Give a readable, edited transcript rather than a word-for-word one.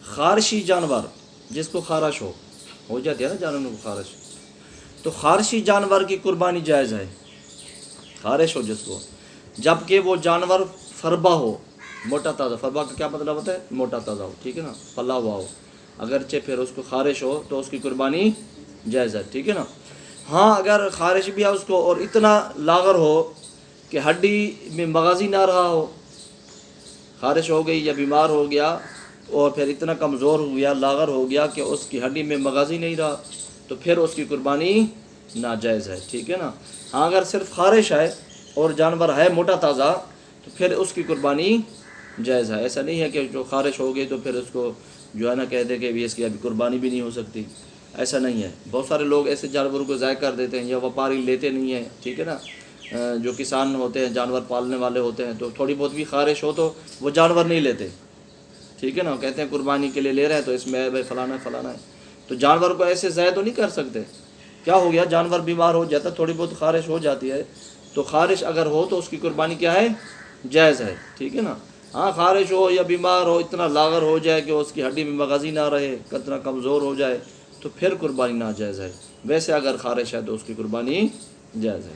خارشی جانور جس کو خارش ہو جاتی ہے نا جانوروں کو خارش، تو خارشی جانور کی قربانی جائز ہے، خارش ہو جس کو، جبکہ وہ جانور فربا ہو، موٹا تازہ، فربا کا کیا مطلب ہوتا ہے؟ موٹا تازہ ہو، ٹھیک ہے نا، پلا ہوا ہو، اگرچہ پھر اس کو خارش ہو تو اس کی قربانی جائز ہے، ٹھیک ہے نا۔ ہاں اگر خارش بھی ہے اس کو اور اتنا لاغر ہو کہ ہڈی میں مغازی نہ رہا ہو، خارش ہو گئی یا بیمار ہو گیا اور پھر اتنا کمزور ہو گیا، لاغر ہو گیا کہ اس کی ہڈی میں مغازی نہیں رہا، تو پھر اس کی قربانی ناجائز ہے، ٹھیک ہے نا۔ ہاں اگر صرف خارش ہے اور جانور ہے موٹا تازہ تو پھر اس کی قربانی جائز ہے۔ ایسا نہیں ہے کہ جو خارش ہو گئی تو پھر اس کو جو ہے نا کہہ دے کہ بھی اس کی ابھی قربانی بھی نہیں ہو سکتی، ایسا نہیں ہے۔ بہت سارے لوگ ایسے جانوروں کو ضائع کر دیتے ہیں یا وپاری لیتے نہیں ہیں، ٹھیک ہے نا۔ جو کسان ہوتے ہیں، جانور پالنے والے ہوتے ہیں، تو تھوڑی بہت بھی خارش ہو تو وہ جانور نہیں لیتے، ٹھیک ہے نا، کہتے ہیں قربانی کے لیے لے رہے ہیں تو اس میں بھائی فلانا ہے فلانا ہے، تو جانور کو ایسے ضائع تو نہیں کر سکتے۔ کیا ہو گیا، جانور بیمار ہو جاتا، تھوڑی بہت خارش ہو جاتی ہے، تو خارش اگر ہو تو اس کی قربانی کیا ہے؟ جائز ہے، ٹھیک ہے نا۔ ہاں خارش ہو یا بیمار ہو، اتنا لاغر ہو جائے کہ اس کی ہڈی میں مغازی نہ رہے، اتنا کمزور ہو جائے، تو پھر قربانی ناجائز ہے۔ ویسے اگر خارش ہے تو اس کی قربانی جائز ہے۔